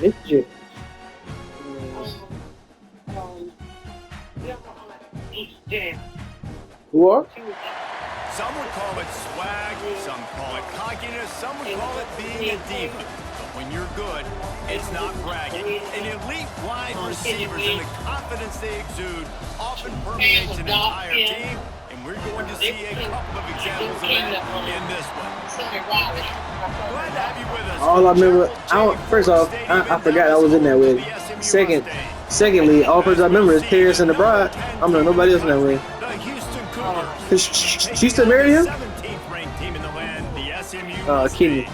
It's just, who are? Some would call it swag, some call it cockiness, some would call it being a diva. But when you're good, it's not bragging. And elite wide receivers and the confidence they exude often permeates an entire team, and we're going to see a couple of examples of that in this one. Glad to have you with us. All I remember, first off, I forgot I was in that with. Secondly, all person I remember is Paris and the Bride. I don't know nobody else in that way. She still married him? 17th ranked team in the land, the SMU. Kenny.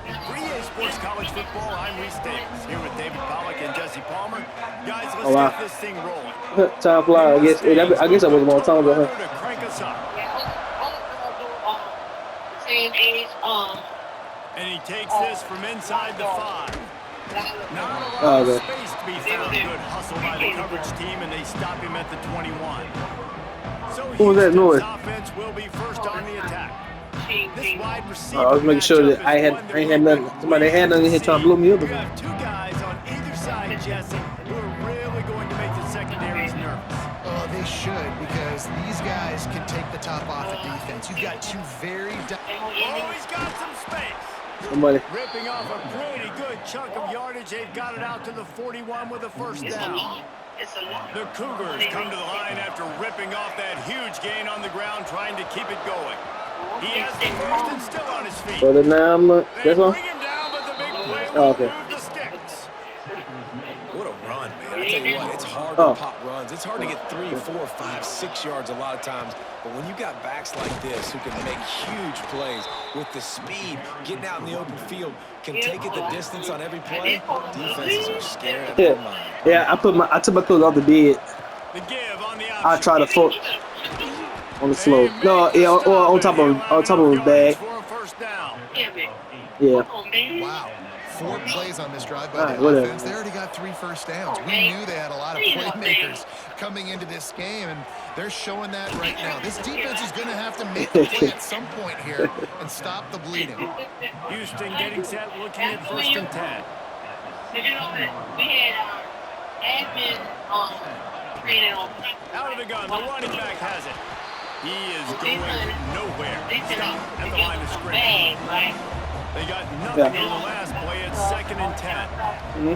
3A Sports College Football, I'm Reese Davis, here with David Pollock and Jesse Palmer. Guys, let's get this thing rolling. Time fly, I guess I was more time ago. To crank us up. And he takes this from inside the 5. Not a lot of space to be found. Good hustle by the coverage team, and they stop him at the 21. So what was that noise? Offense will be first on the attack. This wide receiver I was making sure that I ain't had nothing. Somebody had nothing here trying to blow me up. You have two guys on either side, Jesse, who are really going to make the secondaries nervous. Oh, they should, because these guys can take the top off of defense. You've got two very... Oh, he's got some space. Somebody. Ripping off a pretty good chunk of yardage. They've got it out to the 41 with a first down. The Cougars come to the line after ripping off that huge gain on the ground, trying to keep it going. He has the first and still on his feet. So now They that's all? bring him down, but the big play Oh, okay. moved the sticks. What a run, man. I tell you what, it's hard to pop runs. It's hard to get 3, 4, 5, 6 yards a lot of times. But when you got backs like this who can make huge plays with the speed, getting out in the open field, can take it the distance on every play, defenses are scared of their mind. Yeah, I took my clothes off the bed. The give on the I try to foot on the slope. No, yeah, or on top of his bag. Yeah. Wow. 4 plays on this drive by the offense. They already got 3 first downs. We knew they had a lot of playmakers coming into this game, and they're showing that right now. This defense is going to have to make a play at some point here and stop the bleeding. Houston getting set, looking at first and 10. Out of the gun, the running back has it. He is going nowhere. Stop at the line of scrimmage. They got nothing on the last play. It's second and 10.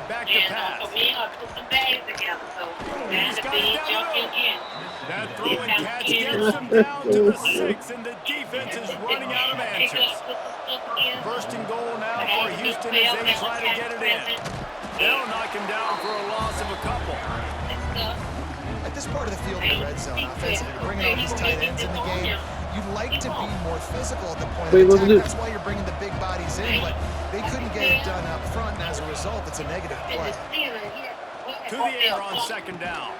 Back to pass. He's got it down. That throwing catch gets him down to the 6, and the defense is running out of answers. First and goal now for Houston as they try to get it in. They'll knock him down for a loss of a couple. At this part of the field in the red zone, offensively, bringing all these tight ends in the game, you'd like to be more physical at the point of attack. That's why you're bringing the big bodies in, but they couldn't get it done up front, and as a result, it's a negative play. To the air on second down.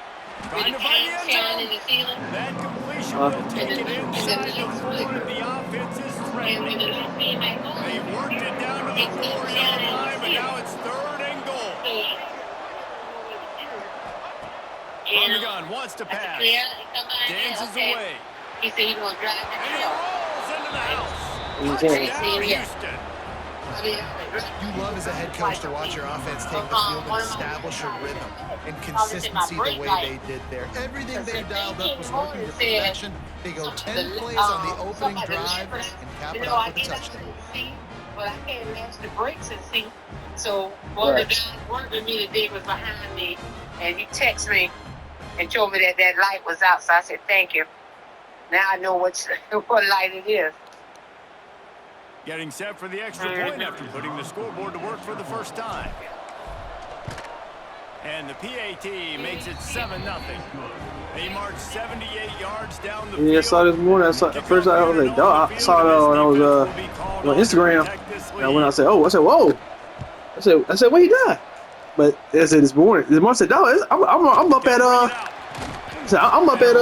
Trying to find the end zone. That completion will take it inside the 4, and the offense is threatening. They worked it down to the 4-yard line, but now it's third and goal. On the gun, wants to pass. Dances away. He said he gonna drive And he rolls into the house. Touchdown, Houston. You love as a head coach to watch your offense take the field and establish a rhythm and consistency the way they did there. Everything they dialed up was working to perfection. They go 10 plays on the opening drive and cap it off with a touchdown. But I can't match the brakes and see. So one of the guys working with me today was behind me, and he texted me and told me that that light was out. So I said, thank you. Now I know what light it is. Getting set for the extra point after putting the scoreboard to work for the first time. And the PAT makes it 7-0. They march 78 yards down the field. Yeah, I saw this morning. I saw first. I was like, dog. I saw it when I was on Instagram. And when I said, oh, I said, whoa. I said, where he died? But I said this morning. This morning I said, dog, I'm up at I'm up at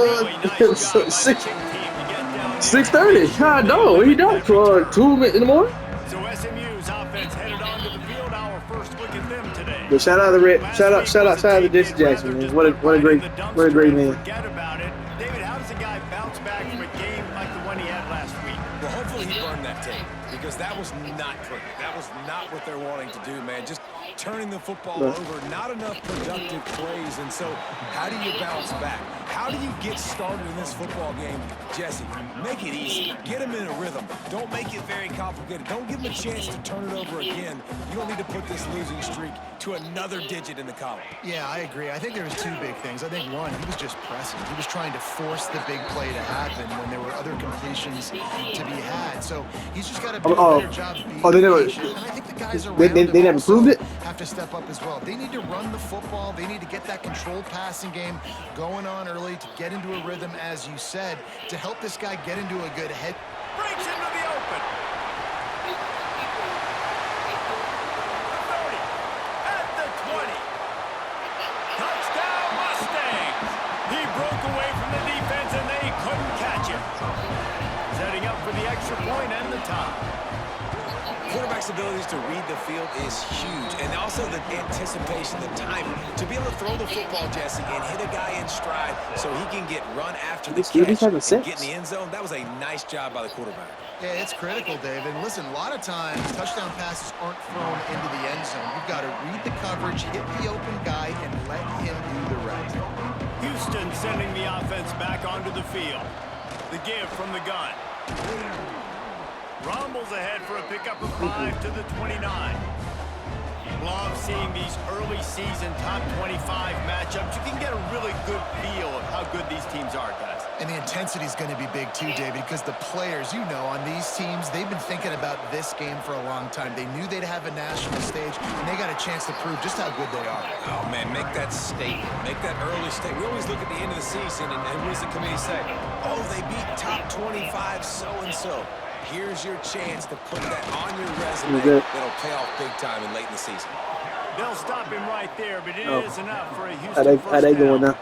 6:30. God, no, where you doing for 2 minutes in the morning? So SMU's offense headed on to the field. Our first look at them today. But shout out to Jesse Jackson, man. What a great man. Forget about it. David, how does a guy bounce back from a game like the one he had last week? Well, hopefully he learned that tape, because that was not pretty. That was not what they're wanting to do, man. Just turning the football over, not enough productive plays. And so how do you bounce back? How do you get started in this football game, Jesse? Make it easy. Get them in a rhythm. Don't make it very complicated. Don't give them a chance to turn it over again. You don't need to put this losing streak to another digit in the column. Yeah, I agree. I think there was two big things. I think, one, he was just pressing. He was trying to force the big play to happen when there were other completions to be had. So he's just got to do a better job being patient. And I think the guys around they never proved it. Have to step up as well. They need to run the football. They need to get that controlled passing game going on early to get into a rhythm, as you said, to help this guy get into a good head. Breaks into the open. 30. At the 20. Touchdown Mustangs. He broke away from the defense and they couldn't catch him. Setting up for the extra point and the tie. Quarterback's abilities to read the field is huge, and also the anticipation, the timing. To be able to throw the football, Jesse, and hit a guy in stride so he can get run after the catch and get in the end zone, that was a nice job by the quarterback. Yeah, it's critical, Dave. And listen, a lot of times touchdown passes aren't thrown into the end zone. You've got to read the coverage, hit the open guy, and let him do the rest. Houston sending the offense back onto the field. The give from the gun. Rumbles ahead for a pickup of 5 to the 29. Love seeing these early season top 25 matchups. You can get a really good feel of how good these teams are, guys. And the intensity is going to be big too, David, because the players, you know, on these teams, they've been thinking about this game for a long time. They knew they'd have a national stage, and they got a chance to prove just how good they are. Oh, man, make that statement. Make that early statement. We always look at the end of the season, and what does the committee say? Oh, they beat top 25 so-and-so. Here's your chance to put that on your resume. That'll pay off big time and late in the season. They'll stop him right there, but it is enough for a Houston How they going now?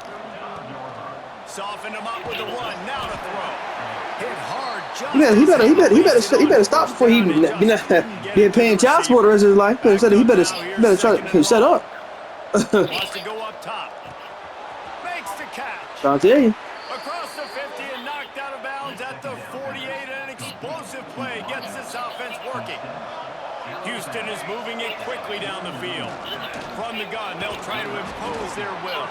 Soften him up with the run. Now to throw. Hit hard. He better stop before he be paying child support the rest of his life. He better try to shut up. Wants to go up top. Makes the catch. I'll tell you. Across the 50 and knocked out of bounds at the 48. An explosive play gets this offense working. Houston is moving it quickly down the field. From the gun, they'll try to impose their will.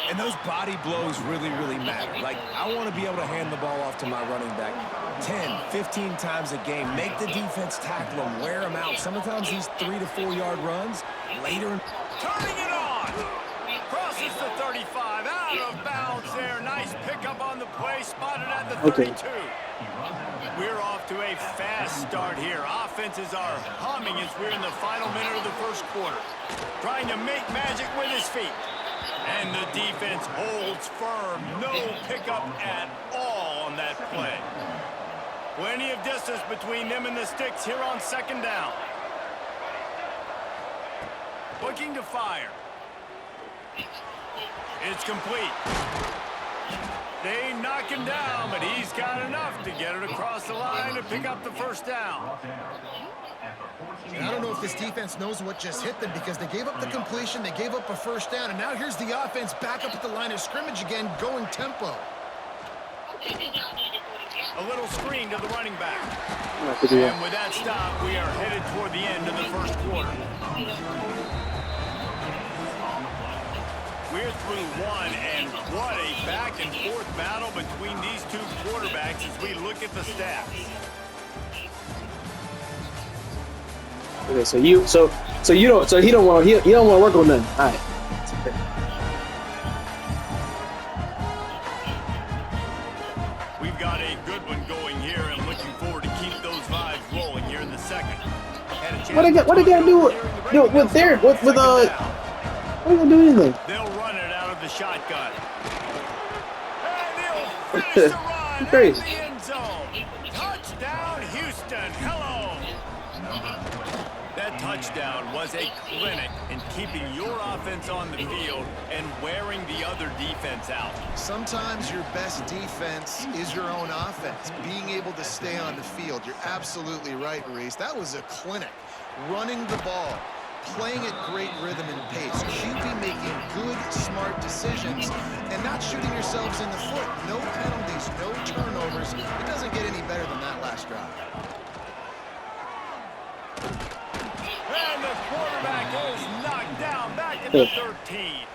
And those body blows really, really matter. Like, I want to be able to hand the ball off to my running back 10, 15 times a game. Make the defense tackle him, wear him out. Sometimes these 3 to 4 yard runs later. Turning it on. Crosses the 35. Out of bounds there. Nice pickup on the play. Spotted at the 32. We're off to a fast start here. Offenses are humming as we're in the final minute of the first quarter. Trying to make magic with his feet. And the defense holds firm. No pickup at all on that play. Plenty of distance between them and the sticks here on second down. Looking to fire. It's complete. They knock him down, but he's got enough to get it across the line to pick up the first down. And I don't know if this defense knows what just hit them because they gave up the completion, they gave up a first down, and now here's the offense back up at the line of scrimmage again, going tempo. A little screen to the running back. And with that stop, we are headed toward the end of the first quarter. We're through one, and what a back-and-forth battle between these two quarterbacks as we look at the stats. Okay, so he don't want to work on nothing. All right. We've got a good one going here, and looking forward to keep those vibes rolling here in the second. What they gotta do with their what they gonna do anything? They'll run it out of the shotgun. And they'll finish the run Crazy. in the end zone. Touchdown, Houston. Hello. That touchdown was a clinic in keeping your offense on the field and wearing the other defense out. Sometimes your best defense is your own offense, being able to stay on the field. You're absolutely right, Reese. That was a clinic. Running the ball, playing at great rhythm and pace, QB making good, smart decisions, and not shooting yourselves in the foot. No penalties, no turnovers. It doesn't get any better than that last drive. 2nd and 13.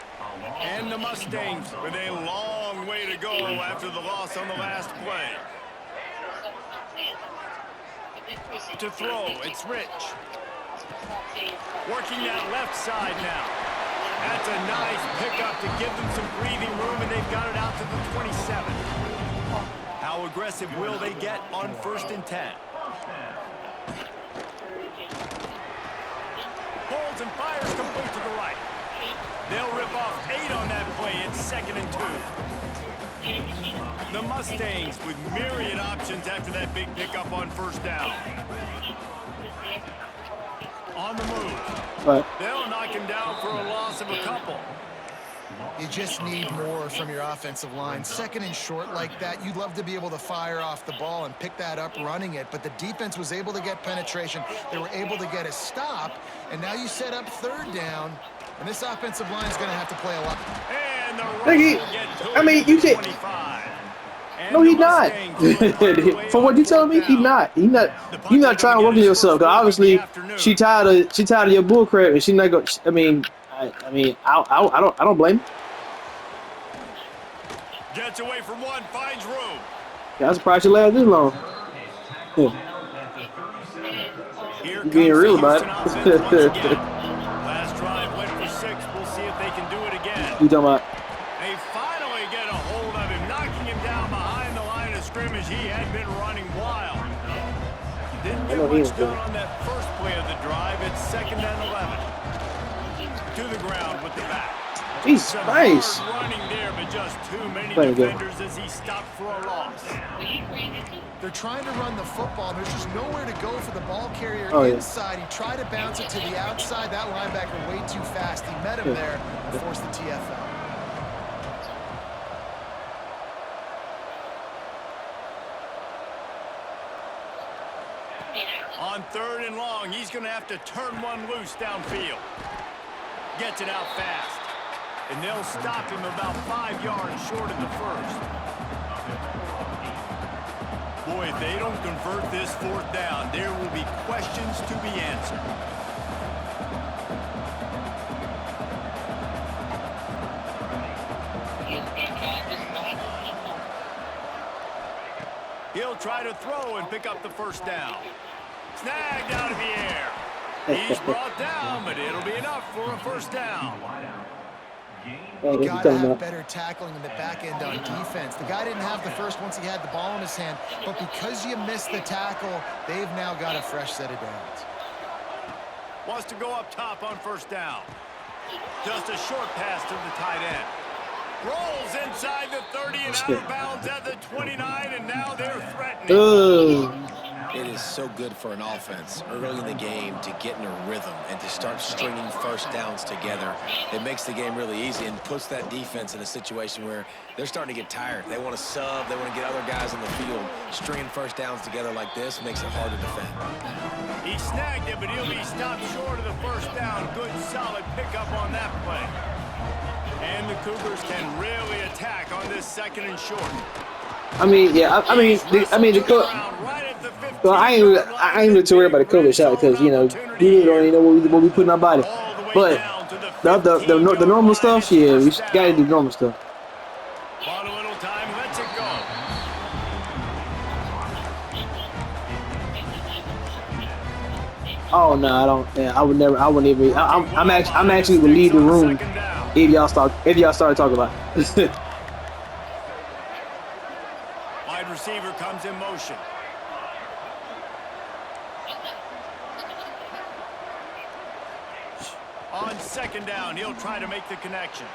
And the Mustangs with a long way to go after the loss on the last play. To throw, it's Rich. Working that left side now. That's a nice pickup to give them some breathing room, and they've got it out to the 27. How aggressive will they get on 1st and 10? Holds and fires complete to the right. They'll rip off 8 on that play. It's 2nd and 2. The Mustangs with myriad options after that big pickup on 1st down. On the move. Right. They'll knock him down for a loss of a couple. You just need more from your offensive line. 2nd and short like that, you'd love to be able to fire off the ball and pick that up running it, but the defense was able to get penetration. They were able to get a stop, and now you set up 3rd down, and this offensive line is going to have to play a lot. And the I mean, you can't. No, he's not. From what you telling me, he's not. He's not trying to work on yourself. Cause obviously, she tired of your bull crap, and she's not going. I mean, I don't blame him. Gets away from one, finds room. Yeah, I'm surprised you lasted this long. Here Being real about it. Last drive went for 6. We'll see if they can do it again. You talking about? They finally get a hold of him, knocking him down behind the line of scrimmage. He had been running wild. Didn't get much done on that first play of the drive. It's 2nd and 11. To the ground with the back. Jesus Christ. Running there, but just too many defenders as he stopped for a loss. They're trying to run the football. There's just nowhere to go for the ball carrier inside. He tried to bounce it to the outside. That linebacker way too fast. He met him there and forced the TFL. On 3rd and long, he's going to have to turn one loose downfield. Gets it out fast. And they'll stop him about 5 yards short of the 1st. Boy, if they don't convert this 4th down, there will be questions to be answered. He'll try to throw and pick up the 1st down. Snagged out of the air. He's brought down, but it'll be enough for a 1st down. You got to have better tackling in the back end on defense. The guy didn't have the first once he had the ball in his hand, but because you missed the tackle, they've now got a fresh set of downs. Wants to go up top on 1st down. Just a short pass to the tight end. Rolls inside the 30 and out of bounds at the 29, and now they're threatening. It is so good for an offense early in the game to get in a rhythm and to start stringing 1st downs together. It makes the game really easy and puts that defense in a situation where they're starting to get tired. They want to sub. They want to get other guys in the field. Stringing 1st downs together like this makes it hard to defend. He snagged it, but he'll be stopped short of the 1st down. Good, solid pickup on that play. And the Cougars can really attack on this 2nd and short. I mean, yeah. I mean, the well, I ain't even too worried about the COVID shot because we don't even know what we put in our body. But the normal stuff, yeah, we gotta do normal stuff. On a little time, lets it go. Oh no, I don't. Yeah, I would never. I wouldn't even. I'm actually would leave the room if y'all started talking about it. Wide receiver comes in motion. On 2nd down, he'll try to make the connection.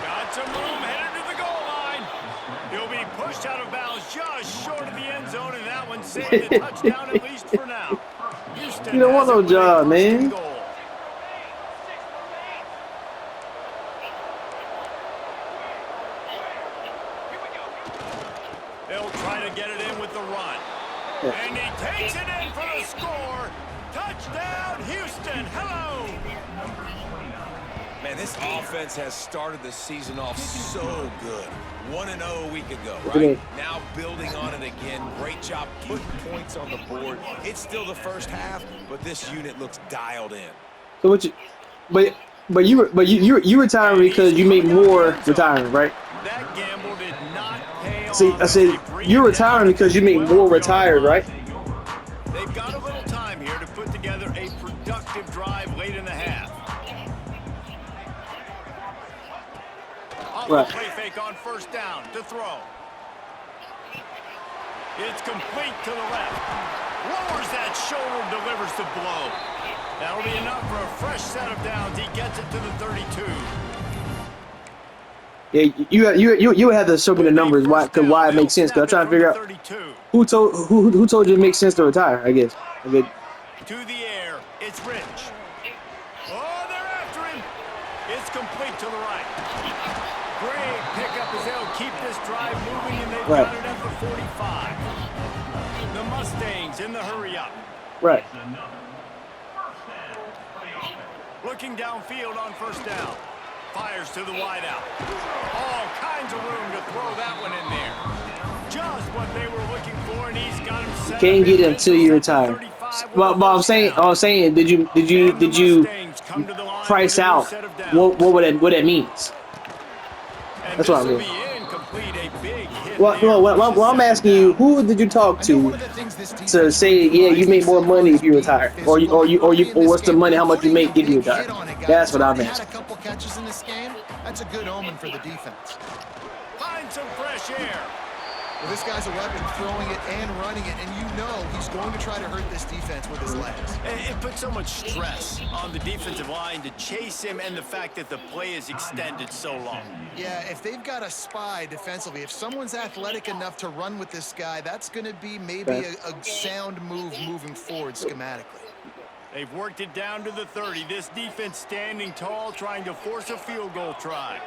Got some room, headed to the goal line. He'll be pushed out of bounds just short of the end zone, and that one saved the touchdown at least for now. Houston you don't want no job, man. They'll try to get it in with the run. And he takes it in for the score. Touchdown, Houston. Hello. Man, this offense has started the season off so good. 1-0 a week ago, right? Now building on it again. Great job putting points on the board. It's still the 1st half, but this unit looks dialed in. So you retiring because you make more retiring, right? That gamble did not pay See, off I as said they bring you're it down retiring at the because you make more 12-yard retired, right? line. They've got a little time here to put together a productive drive late in the half. Off the Right. play fake on first down to throw. It's complete to the left. Lowers that shoulder, delivers the blow. That'll be enough for a fresh set of downs. He gets it to the 32. Yeah, you have to show me the numbers why it makes sense. Cause I'm trying to figure out who told you it makes sense to retire. I guess. Okay. To the air, it's Rich. Oh, they're after him. It's complete to the right. Great pickup as they'll keep this drive moving, and they've got it at the 45. The Mustangs in the hurry up. Right. Looking downfield on first down. Fires to the wideout. All kinds of room to throw that one in there. Just what they were looking for, and he's got him set. Can't get him until you retire. But I'm saying, did you price out what that means? That's what I mean. Well, I'm asking you, who did you talk to say, yeah, you make more money if you retire, or what's the money, how much you make if you retire? That's what I'm asking. A couple catches in this game. That's a good omen for the defense. Find some fresh air. Well, this guy's a weapon, throwing it and running it, and you know he's going to try to hurt this defense with his legs. It puts so much stress on the defensive line to chase him, and the fact that the play is extended so long. Yeah, if they've got a spy defensively, if someone's athletic enough to run with this guy, that's going to be maybe a sound move moving forward schematically. They've worked it down to the 30. This defense standing tall, trying to force a field goal try.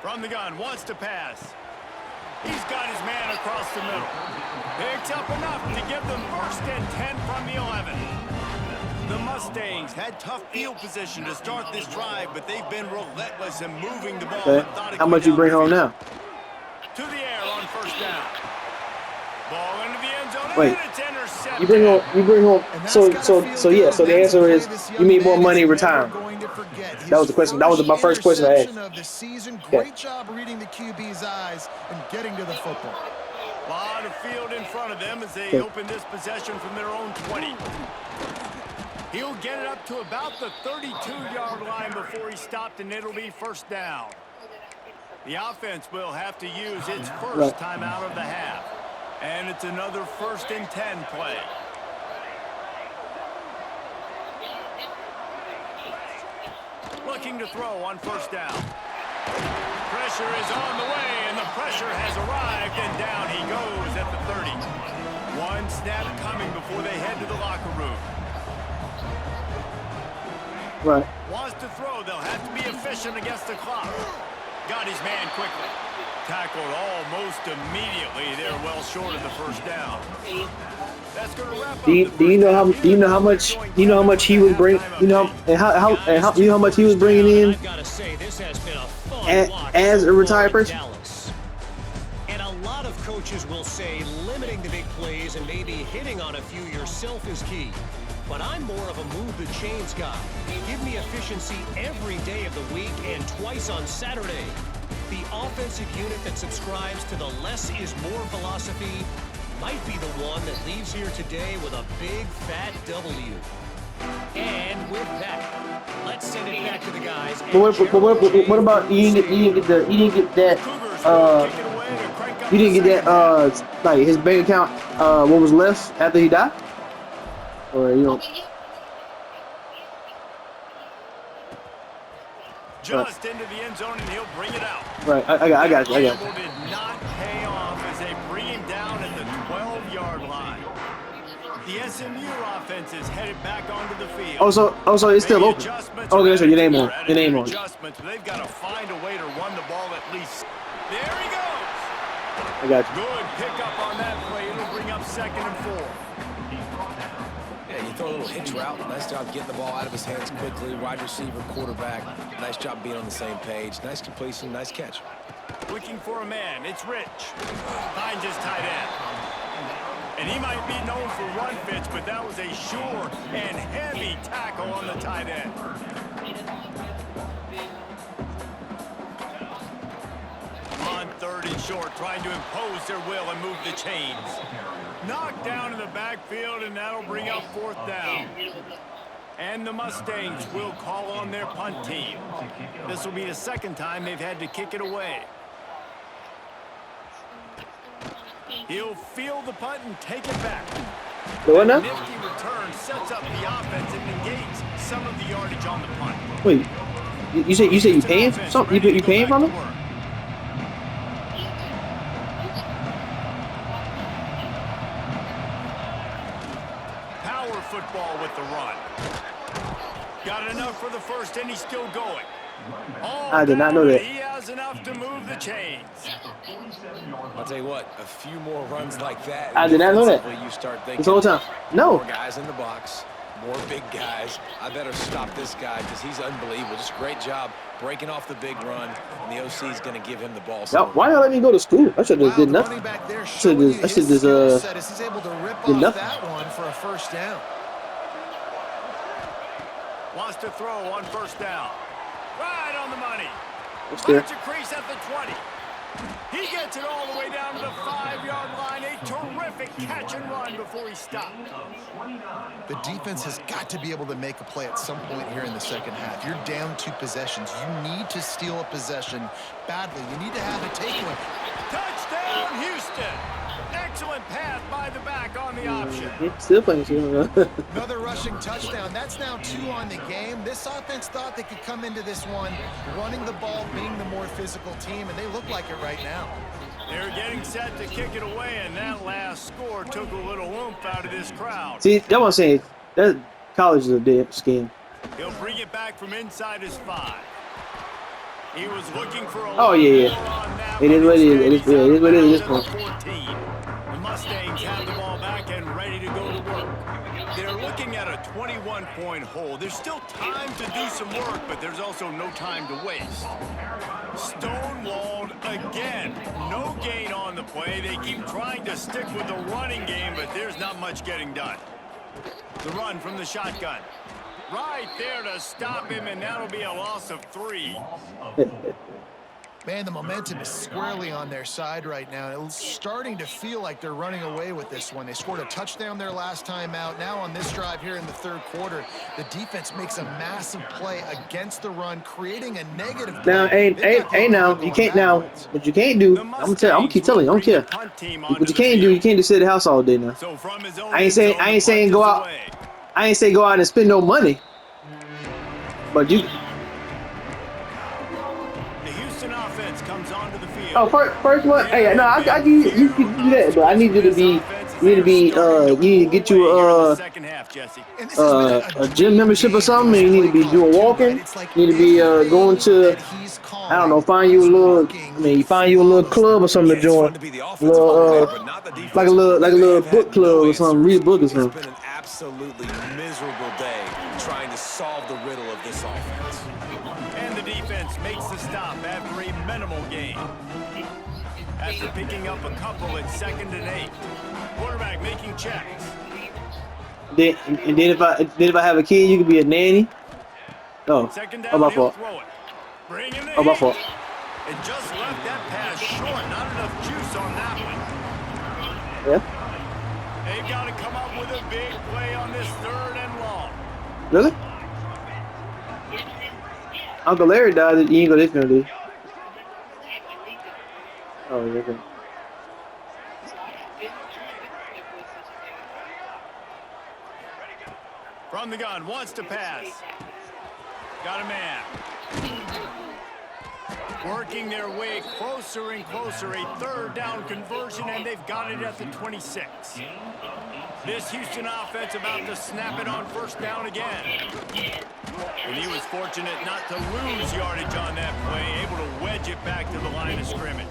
From the gun, wants to pass. He's got his man across the middle. Picks up enough to give them first and 10 from the 11. The Mustangs had tough field position to start this drive, but they've been relentless in moving the ball. Okay. How much you bring home now? To the air on first down. Ball into the end zone. Wait. And it's intercepted. You bring home. So the answer is you need more money retiring. That was the question. That was my first question I asked. Great job reading the QB's eyes and getting to the football. A lot of field in front of them as they open this possession from their own 20. He'll get it up to about the 32-yard line before he stopped, and it'll be first down. The offense will have to use its first time out of the half. And it's another 1st and 10 play. Looking to throw on first down. Pressure is on the way, and the pressure has arrived, and down he goes at the 30. One snap coming before they head to the locker room. Right. Wants to throw. They'll have to be efficient against the clock. Got his man quickly. Tackled almost immediately. They're well short of the first down. That's going to wrap up. Do you know how much he was bringing? You know how much he was bringing in as a retired person? And a lot of coaches will say limiting the big plays and maybe hitting on a few yourself is key. But I'm more of a move the chains guy. Give me efficiency every day of the week and twice on Saturday. The offensive unit that subscribes to the less is more philosophy might be the one that leaves here today with a big fat W. And with that, let's send it back to the guys. But what about you didn't get that like his bank account what was left after he died? Or you know. Just into the end zone, and he'll bring it out. Right, I got you. Did not pay off as they bring him down at the 12-yard line. The SMU offense is headed back onto the field. So it's still open. Okay, so your name on it. Adjustments, they've got to find a way to run the ball at least. There he goes. I got you. Good pickup on that play. It'll bring up 2nd and 4. Yeah, you throw a little hitch route. Nice job getting the ball out of his hands quickly. Wide receiver, quarterback. Nice job being on the same page. Nice completion, nice catch. Looking for a man. It's Rich. Finds his tight end. And he might be known for run fits, but that was a sure and heavy tackle on the tight end. On 3rd and short, trying to impose their will and move the chains. Knocked down in the backfield, and that'll bring up 4th down. And the Mustangs will call on their punt team. This will be the 2nd time they've had to kick it away. He'll field the punt and take it back. What now? Nifty return sets up the offense and negates some of the yardage on the punt. Wait, you say you paying something? You paying from him? Power football with the run. Got enough for the 1st, and he's still going. I did not know that. He has enough to move the chains. I'll tell you what, a few more runs like that. I did not know that. You start thinking, This whole time. No. More guys in the box, more big guys. I better stop this guy because he's unbelievable. Just a great job breaking off the big run, and the OC is going to give him the ball. Now, why y'all let me go to school? I should have just did nothing. I should just he's able to rip did off nothing. that one for a 1st down. Wants to throw on 1st down. Right on the money. What's there? Finds a crease at the 20. He gets it all the way down to the 5-yard line. A terrific catch and run before he stopped. The defense has got to be able to make a play at some point here in the 2nd half. You're down 2 possessions. You need to steal a possession badly. You need to have a takeaway. Touchdown, Houston. Excellent pass by the back on the option. Still playing. Another rushing touchdown. That's now 2 on the game. This offense thought they could come into this one running the ball, being the more physical team, and they look like it right now. They're getting set to kick it away, and that last score took a little oomph out of this crowd. See, that's what I'm saying. That college is a dead scheme. He'll bring it back from inside his 5. He was looking for a Oh yeah. It is what it is. It is what it is at this point. 14. The Mustangs have the ball back and ready to go to work. They're looking at a 21-point hole. There's still time to do some work, but there's also no time to waste. Stonewalled again. No gain on the play. They keep trying to stick with the running game, but there's not much getting done. The run from the shotgun. Right there to stop him, and that'll be a loss of 3. Man, the momentum is squarely on their side right now. It's starting to feel like they're running away with this one. They scored a touchdown their last time out. Now on this drive here in the 3rd quarter, the defense makes a massive play against the run, creating a negative play. Now, hey, now you can't now. What you can't do, I'm gonna keep telling you. I don't care. What you can't do, you can't just sit at the house all day now. I ain't saying go out. I ain't say go out and spend no money. But you. Comes onto the field. Oh, first one. Hey, no, you can do that, but I need you to be. You need to get you a gym membership or something. And you need to be doing walking. You need to be going to. I don't know. Find you a little. You find you a little club or something to join. Like a little book club or something. Read a book or something. It's been an absolutely miserable day trying to solve the riddle of this offense. And the defense makes the stop after a minimal gain. After picking up a couple at 2nd and 8. Quarterback making checks. Then if I have a kid, you could be a nanny. Oh, Second down, my fault. Bring him in. Oh, my fault. It just left that pass short. Not enough juice on that one. Yeah. They've got to come up with a big play on this 3rd and long. Really? Uncle Larry died. You ain't go this dude. Oh, yeah. Okay. From the gun, wants to pass. Got a man. Working their way closer and closer. A 3rd down conversion, and they've got it at the 26. This Houston offense about to snap it on 1st down again. And he was fortunate not to lose yardage on that play, able to wedge it back to the line of scrimmage.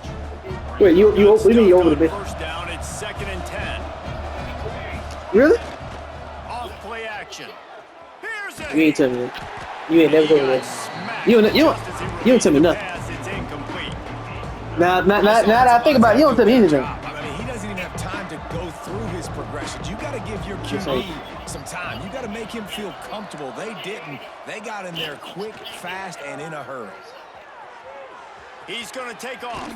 Wait, you over the bit? 1st down, it's 2nd and 10. Really? Off play action. Here's a You ain't tell me that. You ain't never told me that. You don't tell me nothing. It's incomplete. Now that I think about it, you don't tell me anything. I mean, he doesn't even have time to go through through his progressions. You got to give your QB some time. You got to make him feel comfortable. They didn't. They got in there quick, fast, and in a hurry. He's going to take off.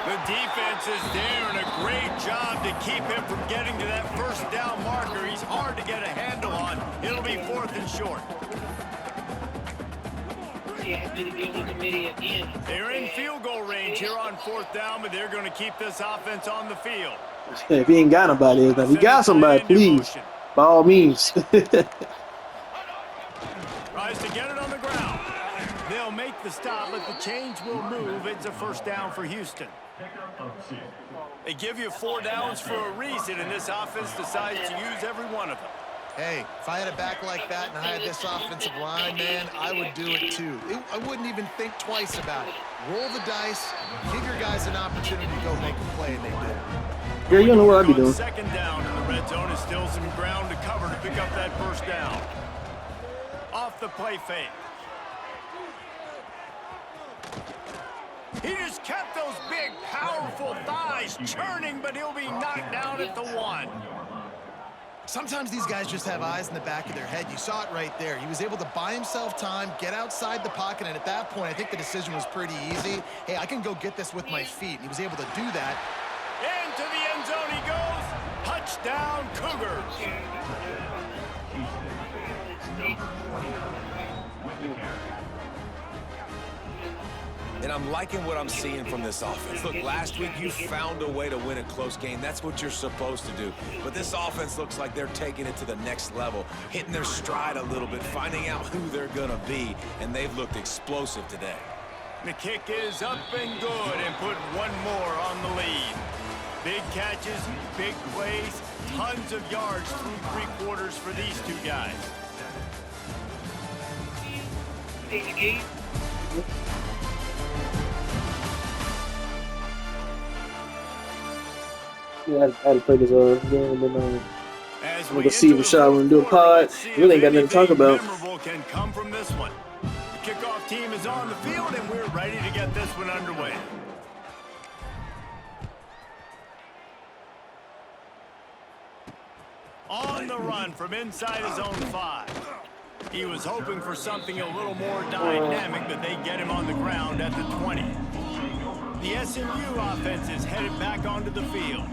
The defense is there, and a great job to keep him from getting to that first down marker. He's hard to get a handle on. It'll be 4th and short. They're in field goal range here on 4th down, but they're going to keep this offense on the field. If he ain't got nobody, if he got somebody, please, by all means. Tries to get it on the ground. They'll make the stop, but the chains will move. It's a 1st down for Houston. They give you 4 downs for a reason, and this offense decides to use every one of them. Hey, if I had a back like that and I had this offensive line, man, I would do it too. I wouldn't even think twice about it. Roll the dice, give your guys an opportunity to go make a play, and they did. Yeah, you know what I'd be doing. 2nd down in the red zone is still some ground to cover to pick up that 1st down. Off the play fake. He just kept those big, powerful thighs churning, but he'll be knocked down at the 1. Sometimes these guys just have eyes in the back of their head. You saw it right there. He was able to buy himself time, get outside the pocket, and at that point, I think the decision was pretty easy. Hey, I can go get this with my feet. And he was able to do that. Into the end zone he goes. Touchdown, Cougars. And I'm liking what I'm seeing from this offense. Look, last week you found a way to win a close game. That's what you're supposed to do. But this offense looks like they're taking it to the next level, hitting their stride a little bit, finding out who they're going to be, and they've looked explosive today. The kick is up and good, and put one more on the lead. Big catches, big plays, tons of yards through 3 quarters for these 2 guys. Yeah, I had to play this game, but I'm As gonna go see Rashad when we do a pod. Really ain't got nothing to talk about. Memorable can come from this one. The kickoff team is on the field, and we're ready to get this one underway. On the run from inside his own 5. He was hoping for something a little more dynamic, but they get him on the ground at the 20. The SMU offense is headed back onto the field.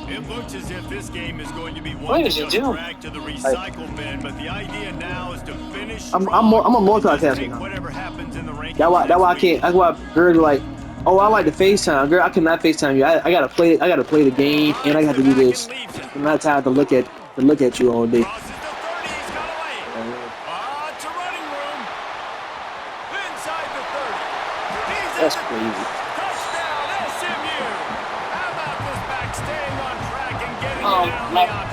It looks as if this game is going to be one to just drag to the recycle bin, but the idea now is to finish. I'm a multitasker now. Whatever happens in the rankings. That's why I can't. That's why girls are like, oh, I like to FaceTime. Girl, I cannot FaceTime you. I gotta play. I gotta play the game, and I got to do this. I'm not tired to look at you all day. Crosses the 30, he's got away. It's a running room. Inside the 30. That's crazy. Touchdown, SMU. How about this back staying on track and getting it down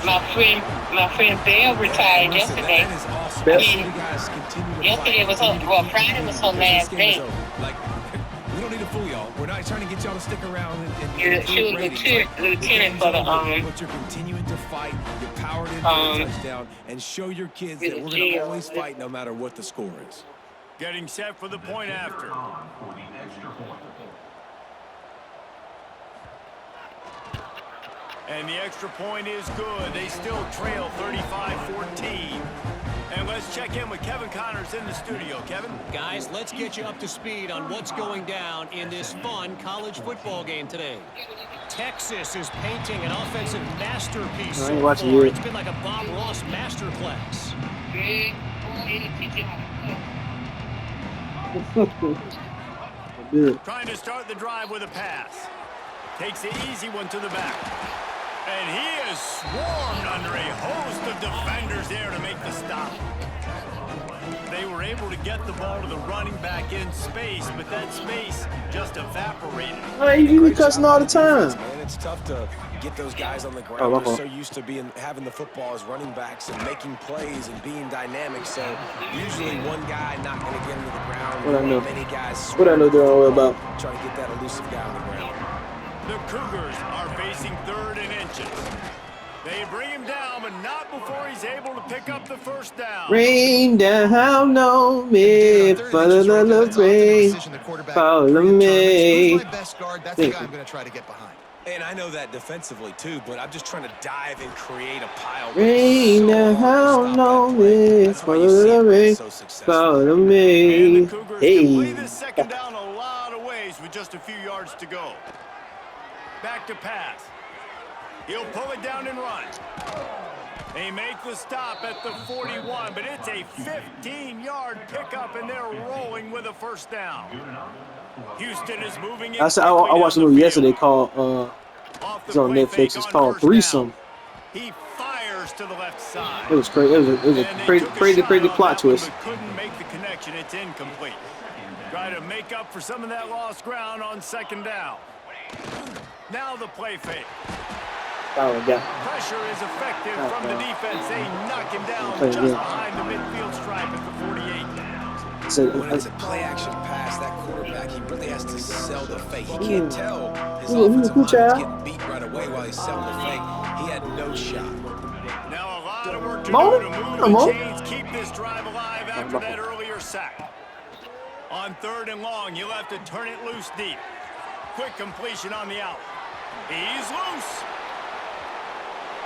the option? My friend Bell retired yesterday. That is awesome. Bell? You guys continue to Yesterday fight. was her, well, Friday was her last day. Like, we don't need to fool y'all. We're not trying to get y'all to stick around and She was lieutenant for the but you're continuing to fight. You're powered into a touchdown and show your kids that we're going to always fight no matter what the score is. Getting set for the point after. And the extra point is good. They still trail 35-14. And let's check in with Kevin Connors in the studio. Kevin? Guys, let's get you up to speed on what's going down in this fun college football game today. Texas is painting an offensive masterpiece so far. It's been like a Bob Ross masterclass. Trying to start the drive with a pass. Takes the easy one to the back. And he is swarmed under a host of defenders there to make the stop. They were able to get the ball to the running back in space, but that space just evaporated. Hey, you be cussing all the time. Man, it's tough to get those guys on the ground. They're so used to having the football as running backs and making plays and being dynamic. So usually one guy not going to get into the ground. What I know. Many guys What I know they're all about. Trying to get that elusive guy on the ground. The Cougars are facing 3rd and inches. They bring him down, but not before he's able to pick up the first down. Rain down on me, follow the rain, follow me. My best guard, that's the guy I'm going to try to get behind. And I know that defensively too, but I'm just trying to dive and create a pile. Rain, how long is follow the rain, follow And the me. Cougars can play Hey. this second down a lot of ways with just a few yards to go. Back to pass. He'll pull it down and run. They make the stop at the 41, but it's a 15-yard pickup, and they're rolling with a first down. Houston is moving. I watched a movie yesterday called it's on Netflix. It's called Threesome. He fires to the left side. It was crazy. It was a crazy plot twist. Couldn't make the connection. It's incomplete. Try to make up for some of that lost ground on second down. Now the play fake. Oh my God. Pressure is effective from the defense. They knock him down Okay, just yeah. behind the midfield stripe at the 48. When it's a play-action pass, that quarterback, he really has to sell the fake. He can't tell his offensive line's getting beat right away while he's selling the fake. He had no shot. Now a lot of work to do to move the chains, keep this drive alive after that earlier sack. On 3rd and long, you'll have to turn it loose deep. Quick completion on the out. He's loose.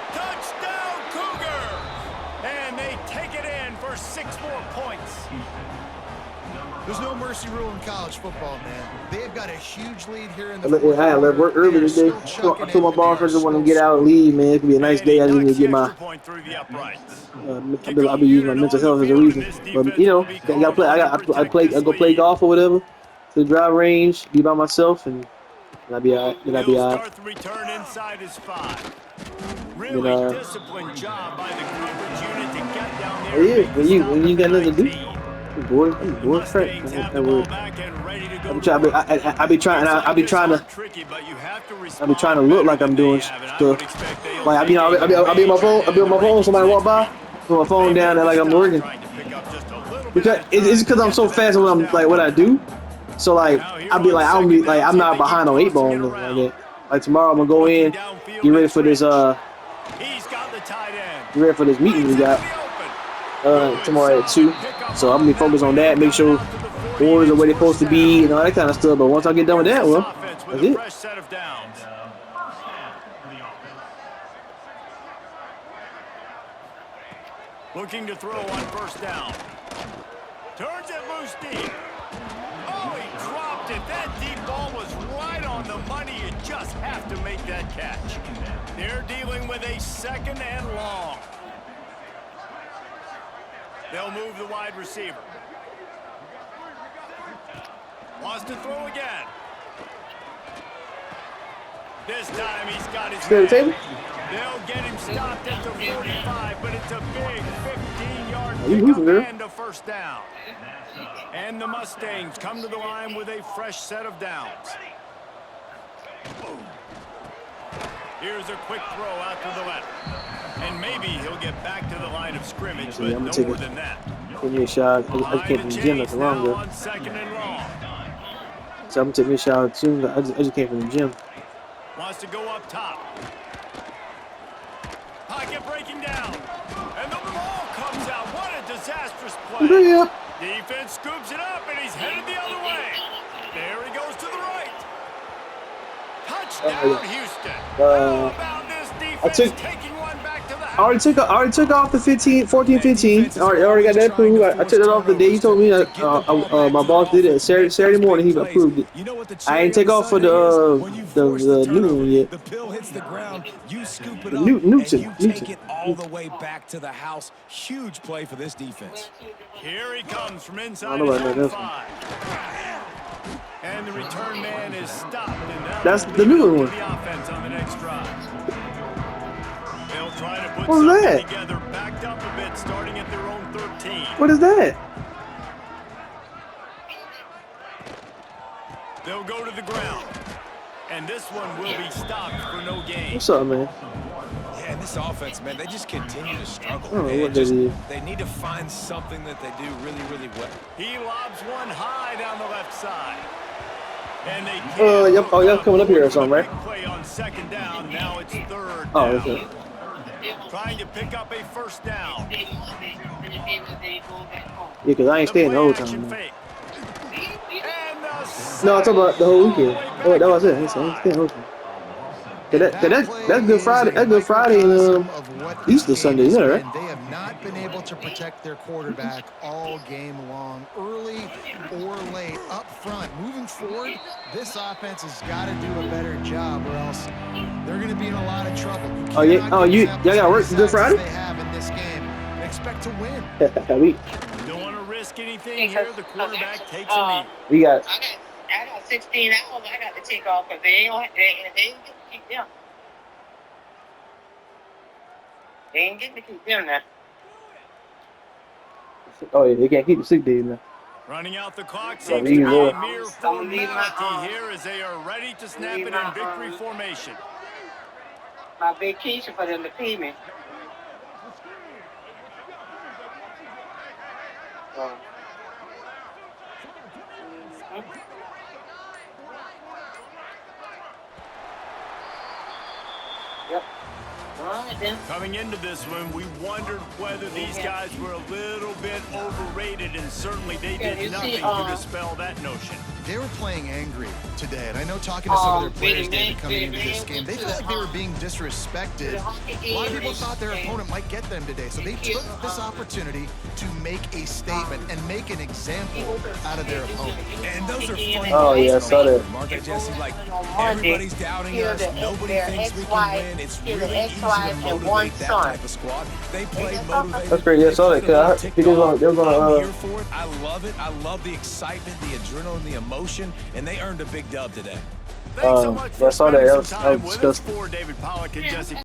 Touchdown, Cougar! And they take it in for 6 more points. There's no mercy rule in college football, man. They've got a huge lead here in the I had to work early today. I told my boss I just want to get out and leave, man. It could be a nice day. I just need to get my. I'll be using my mental health as a reason. But you know, I gotta play. I go play golf or whatever. To the drive range, be by myself, and I'll be alright. Then I'll be alright. The return inside is 5. Really disciplined job by the coverage unit to get down there. Yeah, when you got nothing to do. I'm bored crap. I be trying to look like I'm doing stuff. Like I'll be on my phone. Somebody walk by, put my phone down, and like I'm working. Because it's because I'm so fast when I'm like what I do. So like I'm not behind on 8 ball or nothing like that. Like tomorrow I'm gonna go in, get ready for this meeting we got tomorrow at 2. So I'm gonna be focused on that, make sure orders are where they're supposed to be and all that kind of stuff. But once I get done with that, well, that's it. Looking to throw on first down. Turns it loose deep. Oh, he dropped it. That deep ball was right on the money. You just have to make that catch. They're dealing with a 2nd and long. They'll move the wide receiver. Wants to throw again. This time he's got his man. They'll get him stopped at the 45, but it's a big 15-yard pickup and a first down. And the Mustangs come to the line with a fresh set of downs. Here's a quick throw out to the left. And maybe he'll get back to the line of scrimmage, but no more than that. Give me a shot. I came from the gym not too long ago. So I'm gonna take me a shower soon. I just came from the gym. Wants to go up top. Pocket breaking down. And the ball comes out. What a disastrous play. Yeah. Defense scoops it up, and he's headed the other way. There he goes to the right. Touchdown, Houston. How about this defense taking one back to the house? I already took off the 14-15. I already got that approved. I took it off the day you told me. My boss did it Saturday morning. He approved it. I ain't take off for the new one yet. The pill hits the ground. You scoop it up. Newton. Take it all the way back to the house. Huge play for this defense. Here he comes from inside. I don't know about that. And the return man is stopped. And that's the newer one. The offense on the next drive. They'll try to put something together, backed up a bit, starting at their own 13. What is that? They'll go to the ground. And this one will be stopped for no gain. What's up, man? Yeah, and this offense, man, they just continue to struggle. I don't know what they do. They need to find something that they do really, really well. He lobs one high down the left side. And they y'all coming up here or something, right? Play on second down. Now it's 3rd down. Oh, okay. Trying to pick up a first down. Yeah, because I ain't staying the whole time. Man. No, I'm talking about the whole weekend. Oh, that was it. I ain't staying the whole time. That's Good Friday. That's Good Friday and Easter Sunday, you know, right? They have not been able to protect their quarterback all game long, early or late, up front. Moving forward, this offense has got to do a better job, or else they're going to be in a lot of trouble. Oh yeah. Oh, y'all got work Good Friday? They have in this game and expect to win. we Don't want to risk anything here. The quarterback takes a knee. we got. I got 16 hours I got to take off because they ain't get to keep them. They ain't getting to keep them now. Oh yeah, they can't keep the 6 days now. Running out the clock So seems to be these a are- mere formality here as they are ready to snap it in victory formation. My vacation for them to pay me. Yep. All right then. Coming into this one, we wondered whether these guys were a little bit overrated, and certainly they did nothing to dispel that notion. They were playing angry today, and I know talking to some of their players, David, coming into this game, they felt like they were being disrespected. A lot of people thought their opponent might get them today, so they took this opportunity to make a statement and make an example out of their opponent. And those are fun. Oh yeah, I saw that. Mark and Jesse, like, everybody's doubting us. Nobody thinks we can win. It's really easy to motivate that type of squad. They played motivated. That's great. Yeah, I saw that. Cause I think they were I'm gonna. here for it. I love it. I love the excitement, the adrenaline, the emotion, and they earned a big dub today. Thanks so much yeah, for I saw that. spending That was some time with us. disgusting. For David Pollock and Jesse